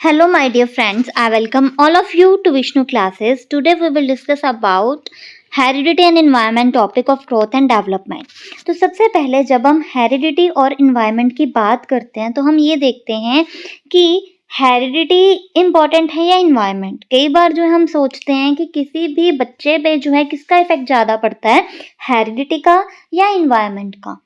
Hello, my dear friends. I welcome all of you to Vishnu classes. Today we will discuss about heredity and environment topic of growth and development. तो सबसे पहले जब हम heredity और environment की बात करते हैं तो हम ये देखते हैं कि हेरिडिटी इम्पॉर्टेंट है या इन्वायरमेंट। कई बार जो है हम सोचते हैं कि किसी भी बच्चे पे जो है किसका इफेक्ट ज़्यादा पड़ता है, हेरिडिटी का या इन्वायरमेंट का।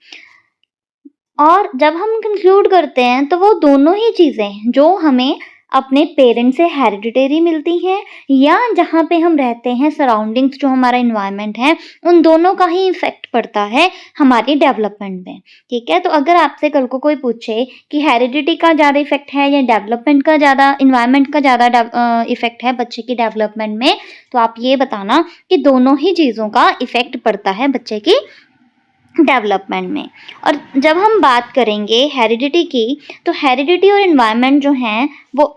और जब हम कंक्लूड करते हैं तो वो दोनों ही चीज़ें जो हमें अपने पेरेंट्स से हेरिडिटरी मिलती हैं या जहाँ पे हम रहते हैं सराउंडिंग्स जो हमारा इन्वायरमेंट है, उन दोनों का ही इफेक्ट पड़ता है हमारी डेवलपमेंट में। ठीक है, तो अगर आपसे कल को कोई पूछे कि हेरिडिटी का ज़्यादा इफेक्ट है या डेवलपमेंट का ज़्यादा, इन्वायरमेंट का ज़्यादा इफेक्ट है बच्चे की डेवलपमेंट में, तो आप ये बताना कि दोनों ही चीज़ों का इफेक्ट पड़ता है बच्चे की डेवलपमेंट में। और जब हम बात करेंगे हेरिडिटी की, तो हेरिडिटी और इन्वायरमेंट जो हैं वो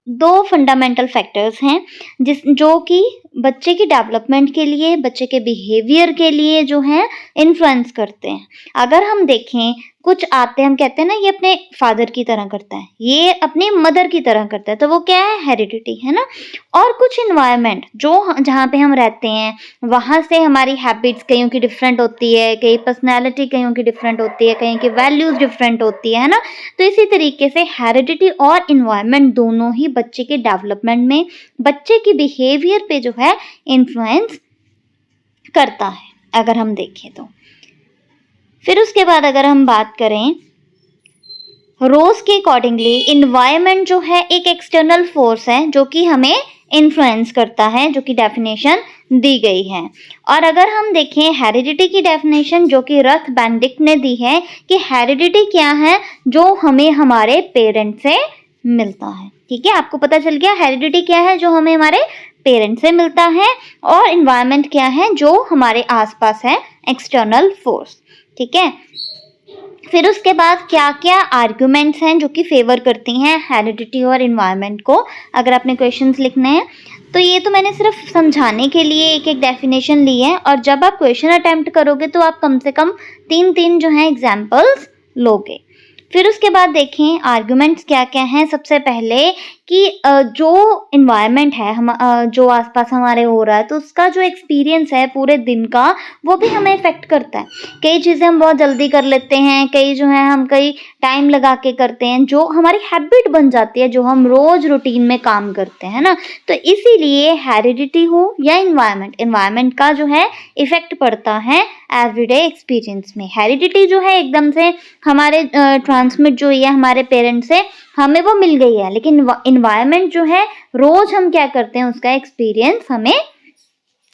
दो फंडामेंटल फैक्टर्स हैं जो कि बच्चे की डेवलपमेंट के लिए, बच्चे के बिहेवियर के लिए जो है इन्फ्लुएंस करते हैं। अगर हम देखें, कुछ आते हैं, हम कहते हैं ना ये अपने फादर की तरह करता है, ये अपनी मदर की तरह करता है, तो वो क्या है, हेरिडिटी है ना। और कुछ इन्वायरमेंट जो जहाँ पे हम रहते हैं वहाँ से हमारी हैबिट्स कईयों की डिफरेंट होती है, कई पर्सनैलिटी कईयों की डिफरेंट होती है, कहीं की वैल्यूज़ डिफरेंट होती है ना। तो इसी तरीके से हेरिडिटी और इन्वायरमेंट दोनों ही बच्चे के डेवलपमेंट में, बच्चे की बिहेवियर पे जो है इन्फ्लुएंस करता है अगर हम देखें तो। फिर उसके बाद अगर हम बात करें रोज के अकॉर्डिंगली, इन्वायरमेंट जो है एक एक्सटर्नल फोर्स है जो कि हमें इन्फ्लुएंस करता है, जो कि डेफिनेशन दी गई है। और अगर हम देखें हेरिडिटी की डेफिनेशन जो कि रथ बेंडिक्ट ने दी है कि हेरिडिटी क्या है, जो हमें हमारे पेरेंट्स से मिलता है। ठीक है, आपको पता चल गया हेरिडिटी क्या है, जो हमें हमारे पेरेंट्स से मिलता है, और इन्वायरमेंट क्या है, जो हमारे आसपास है, एक्सटर्नल फोर्स। ठीक है, फिर उसके बाद क्या क्या आर्ग्यूमेंट्स हैं जो कि फेवर करती हैं हेरिडिटी और इन्वायरमेंट को, अगर आपने क्वेश्चंस लिखने हैं तो ये तो मैंने सिर्फ समझाने के लिए एक एक डेफिनेशन ली है। और जब आप क्वेश्चन अटेम्प्ट करोगे तो आप कम से कम तीन जो हैं एग्जाम्पल्स लोगे। फिर उसके बाद देखें आर्ग्यूमेंट्स क्या क्या हैं। सबसे पहले कि जो इन्वायरमेंट है हम जो आसपास हमारे हो रहा है, तो उसका जो एक्सपीरियंस है पूरे दिन का, वो भी हमें इफेक्ट करता है। कई चीज़ें हम बहुत जल्दी कर लेते हैं, कई जो है हम कई टाइम लगा के करते हैं, जो हमारी हैबिट बन जाती है, जो हम रोज रूटीन में काम करते हैं ना। तो इसीलिए हेरिडिटी हो या इन्वायरमेंट का जो है इफेक्ट पड़ता है एवरीडे एक्सपीरियंस में। हेरिडिटी जो है एकदम से हमारे ट्रांसमिट जो है हमारे पेरेंट्स से हमें वो मिल गई है, लेकिन इन्वायरमेंट जो है रोज हम क्या करते हैं उसका एक्सपीरियंस हमें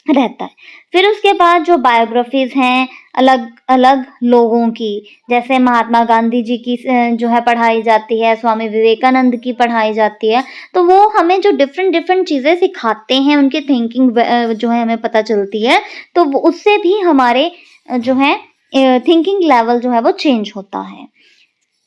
रहता है। फिर उसके बाद जो बायोग्राफीज हैं अलग अलग लोगों की, जैसे महात्मा गांधी जी की जो है पढ़ाई जाती है, स्वामी विवेकानंद की पढ़ाई जाती है, तो वो हमें जो डिफरेंट चीज़ें सिखाते हैं, उनकी थिंकिंग जो है हमें पता चलती है, तो उससे भी हमारे जो है थिंकिंग लेवल जो है वो चेंज होता है।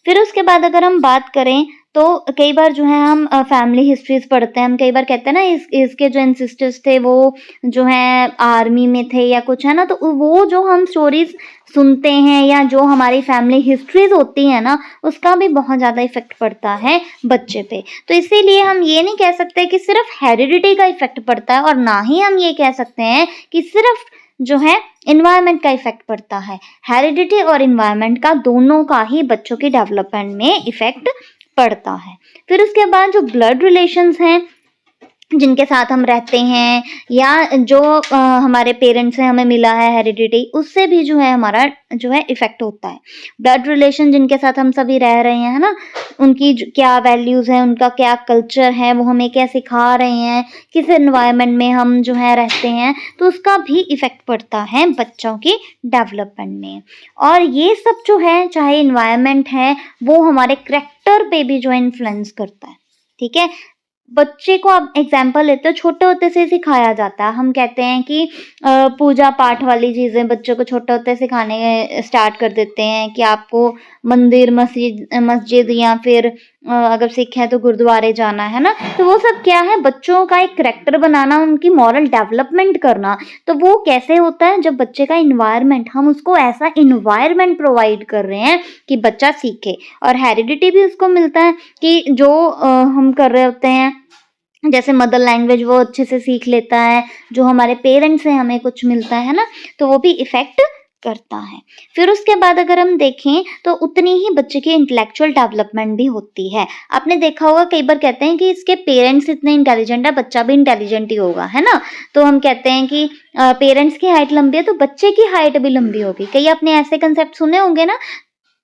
फिर उसके बाद अगर हम बात करें तो कई बार जो है हम फैमिली हिस्ट्रीज पढ़ते हैं, हम कई बार कहते हैं ना इसके जो एंसेस्टर्स थे वो जो है आर्मी में थे या कुछ है ना, तो वो जो हम स्टोरीज सुनते हैं या जो हमारी फैमिली हिस्ट्रीज होती है ना, उसका भी बहुत ज़्यादा इफेक्ट पड़ता है बच्चे पे। तो इसीलिए हम ये नहीं कह सकते कि सिर्फ हेरिडिटी का इफेक्ट पड़ता है, और ना ही हम ये कह सकते हैं कि सिर्फ जो है इन्वायरमेंट का इफेक्ट पड़ता है। हेरिडिटी और इन्वायरमेंट का दोनों का ही बच्चों की डेवलपमेंट में इफेक्ट पड़ता है। फिर उसके बाद जो ब्लड रिलेशंस हैं जिनके साथ हम रहते हैं, या जो हमारे पेरेंट्स से हमें मिला है हेरिडिटी, उससे भी जो है हमारा जो है इफेक्ट होता है। ब्लड रिलेशन जिनके साथ हम सभी रह रहे हैं ना, उनकी क्या वैल्यूज़ हैं, उनका क्या कल्चर है, वो हमें क्या सिखा रहे हैं, किस एनवायरनमेंट में हम जो है रहते हैं, तो उसका भी इफेक्ट पड़ता है बच्चों की डेवलपमेंट में। और ये सब जो है, चाहे इन्वायरमेंट है, वो हमारे करेक्टर पे भी जो है इन्फ्लुएंस करता है। ठीक है, बच्चे को आप एग्जाम्पल लेते हो, छोटे होते से सिखाया जाता है। हम कहते हैं कि पूजा पाठ वाली चीज़ें बच्चों को छोटे होते सिखाने स्टार्ट कर देते हैं कि आपको मंदिर, मस्जिद या फिर अगर सिख हैं तो गुरुद्वारे जाना, है ना? तो वो सब क्या है, बच्चों का एक करैक्टर बनाना, उनकी मॉरल डेवलपमेंट करना। तो वो कैसे होता है, जब बच्चे का एनवायरनमेंट, हम उसको ऐसा एनवायरनमेंट प्रोवाइड कर रहे हैं कि बच्चा सीखे। और हेरिडिटी भी उसको मिलता है कि जो हम कर रहे होते हैं, जैसे मदर लैंग्वेज वो अच्छे से सीख लेता है, जो हमारे पेरेंट्स से हमें कुछ मिलता है ना, तो वो भी इफ़ेक्ट करता है। फिर उसके बाद अगर हम देखें तो उतनी ही बच्चे की इंटेलेक्चुअल डेवलपमेंट भी होती है। आपने देखा होगा कई बार कहते हैं कि इसके पेरेंट्स इतने इंटेलिजेंट है, बच्चा भी इंटेलिजेंट ही होगा, है ना? तो हम कहते हैं कि पेरेंट्स की हाइट लंबी है तो बच्चे की हाइट भी लंबी होगी। कई आपने ऐसे कंसेप्ट सुने होंगे ना।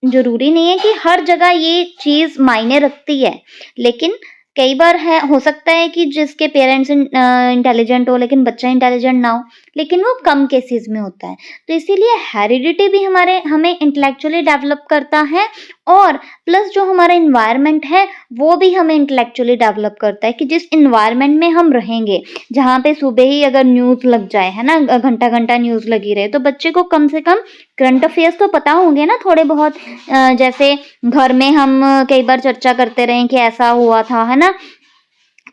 ज़रूरी नहीं है कि हर जगह ये चीज़ मायने रखती है, लेकिन कई बार है, हो सकता है कि जिसके पेरेंट्स इंटेलिजेंट हो लेकिन बच्चा इंटेलिजेंट ना हो, लेकिन वो कम केसेस में होता है। तो इसीलिए हेरिडिटी भी हमें इंटेलेक्चुअली डेवलप करता है, और प्लस जो हमारा एनवायरनमेंट है वो भी हमें इंटेलेक्चुअली डेवलप करता है कि जिस एनवायरनमेंट में हम रहेंगे, जहाँ पे सुबह ही अगर न्यूज़ लग जाए, है ना, घंटा-घंटा न्यूज़ लगी रहे, तो बच्चे को कम से कम करंट अफेयर्स तो पता होंगे ना थोड़े बहुत। जैसे घर में हम कई बार चर्चा करते रहे कि ऐसा हुआ था, है ना?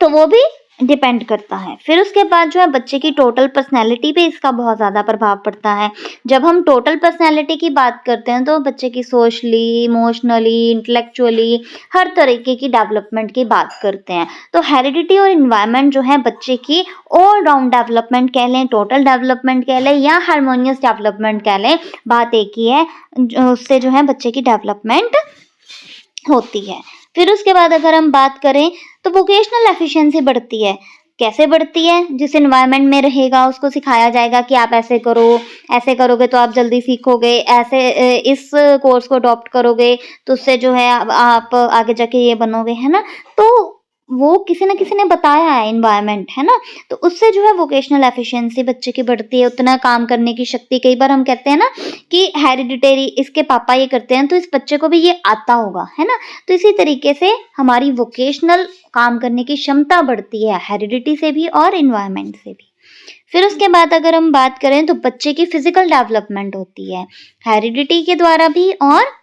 तो वो भी डिपेंड करता है। फिर उसके बाद जो है बच्चे की टोटल पर्सनैलिटी पे इसका बहुत ज़्यादा प्रभाव पड़ता है। जब हम टोटल पर्सनैलिटी की बात करते हैं तो बच्चे की सोशली, इमोशनली, इंटेलेक्चुअली हर तरीके की डेवलपमेंट की बात करते हैं। तो हेरिडिटी और एनवायरनमेंट जो है बच्चे की ऑल राउंड डेवलपमेंट कह लें, टोटल डेवलपमेंट कह लें या हार्मोनियस डेवलपमेंट कह लें, बात एक ही है। उससे जो है बच्चे की डेवलपमेंट होती है। फिर उसके बाद अगर हम बात करें तो वोकेशनल एफिशिएंसी बढ़ती है। कैसे बढ़ती है? जिस एनवायरनमेंट में रहेगा उसको सिखाया जाएगा कि आप ऐसे करो, ऐसे करोगे तो आप जल्दी सीखोगे, ऐसे इस कोर्स को अडॉप्ट करोगे तो उससे जो है आप आगे जाके ये बनोगे, है ना? तो वो किसी न किसी ने बताया है एनवायरनमेंट, है ना? तो उससे जो है वोकेशनल एफिशिएंसी बच्चे की बढ़ती है, उतना काम करने की शक्ति। कई बार हम कहते हैं ना कि हेरिडिटरी, इसके पापा ये करते हैं तो इस बच्चे को भी ये आता होगा, है ना? तो इसी तरीके से हमारी वोकेशनल काम करने की क्षमता बढ़ती है, हेरिडिटी से भी और एनवायरनमेंट से भी। फिर उसके बाद अगर हम बात करें तो बच्चे की फिजिकल डेवलपमेंट होती है, हेरिडिटी के द्वारा भी और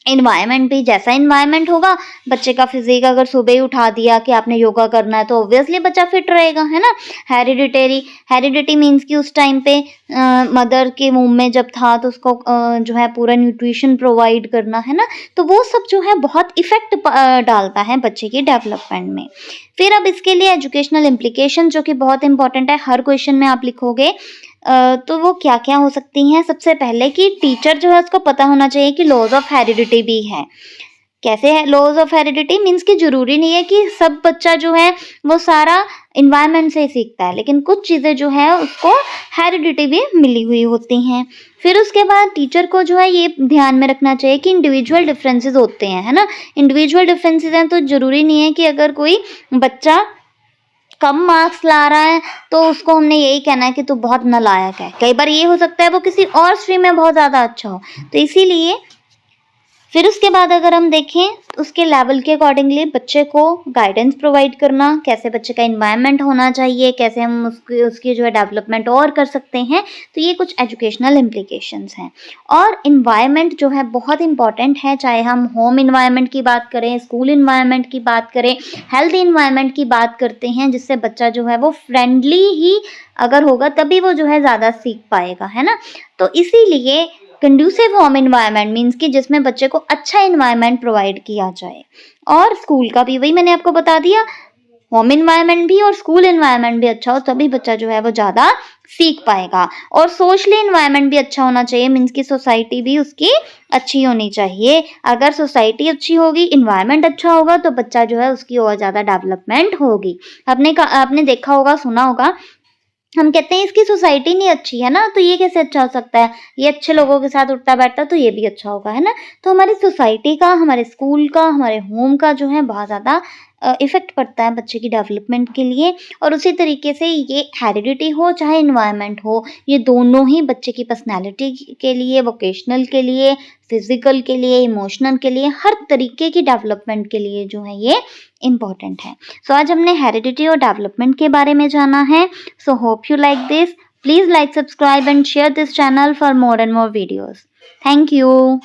एनवायरनमेंट भी। जैसा एनवायरनमेंट होगा, बच्चे का फिजिक अगर सुबह ही उठा दिया कि आपने योगा करना है तो ऑब्वियसली बच्चा फिट रहेगा, है ना? हेरिडिटी मीन्स कि उस टाइम पे मदर के मुंह में जब था तो उसको जो है पूरा न्यूट्रिशन प्रोवाइड करना, है ना? तो वो सब जो है बहुत इफेक्ट डालता है बच्चे की डेवलपमेंट में। फिर अब इसके लिए एजुकेशनल इम्प्लीकेशन जो कि बहुत इंपॉर्टेंट है, हर क्वेश्चन में आप लिखोगे। तो वो क्या-क्या हो सकती हैं? सबसे पहले कि टीचर जो है उसको पता होना चाहिए कि लॉज ऑफ हेरिडिटी भी है। कैसे है लॉज ऑफ हेरिडिटी? मीन्स कि ज़रूरी नहीं है कि सब बच्चा जो है वो सारा एनवायरनमेंट से ही सीखता है, लेकिन कुछ चीज़ें जो है उसको हेरिडिटी भी मिली हुई होती हैं। फिर उसके बाद टीचर को जो है ये ध्यान में रखना चाहिए कि इंडिविजुअल डिफरेंसेस होते हैं, है ना? इंडिविजुअल डिफरेंसेस हैं तो ज़रूरी नहीं है कि अगर कोई बच्चा कम मार्क्स ला रहा है तो उसको हमने यही कहना है कि तू बहुत नालायक है। कई बार ये हो सकता है वो किसी और स्ट्रीम में बहुत ज़्यादा अच्छा हो। तो इसीलिए फिर उसके बाद अगर हम देखें तो उसके लेवल के अकॉर्डिंगली बच्चे को गाइडेंस प्रोवाइड करना, कैसे बच्चे का एनवायरनमेंट होना चाहिए, कैसे हम उसकी जो है डेवलपमेंट और कर सकते हैं। तो ये कुछ एजुकेशनल इम्प्लीकेशंस हैं। और एनवायरनमेंट जो है बहुत इंपॉर्टेंट है, चाहे हम होम एनवायरनमेंट की बात करें, स्कूल एनवायरनमेंट की बात करें, हेल्थ एनवायरनमेंट की बात करते हैं, जिससे बच्चा जो है वो फ्रेंडली ही अगर होगा तभी वो जो है ज़्यादा सीख पाएगा, है ना? तो इसीलिए कंड्यूसिव होम एनवायरनमेंट मीन्स कि जिसमें बच्चे को अच्छा एनवायरनमेंट प्रोवाइड किया जाए। और स्कूल का भी वही मैंने आपको बता दिया, होम एनवायरनमेंट भी और स्कूल एनवायरनमेंट भी अच्छा हो तभी बच्चा जो है वो ज़्यादा सीख पाएगा। और सोशली एनवायरनमेंट भी अच्छा होना चाहिए, मीन्स कि सोसाइटी भी उसकी अच्छी होनी चाहिए। अगर सोसाइटी अच्छी होगी, एनवायरनमेंट अच्छा होगा तो बच्चा जो है उसकी और ज़्यादा डेवलपमेंट होगी। आपने देखा होगा, सुना होगा, हम कहते हैं इसकी सोसाइटी नहीं अच्छी है ना, तो ये कैसे अच्छा हो सकता है? ये अच्छे लोगों के साथ उठता बैठता तो ये भी अच्छा होगा, है ना? तो हमारी सोसाइटी का, हमारे स्कूल का, हमारे होम का जो है बहुत ज़्यादा इफ़ेक्ट पड़ता है बच्चे की डेवलपमेंट के लिए। और उसी तरीके से ये हेरिडिटी हो चाहे एनवायरनमेंट हो, ये दोनों ही बच्चे की पर्सनैलिटी के लिए, वोकेशनल के लिए, फिजिकल के लिए, इमोशनल के लिए, हर तरीके की डेवलपमेंट के लिए जो है ये इम्पॉर्टेंट है। सो आज हमने हेरिडिटी और डेवलपमेंट के बारे में जाना है। So hope you like this. Please like, subscribe and share this channel for more and more videos. Thank you.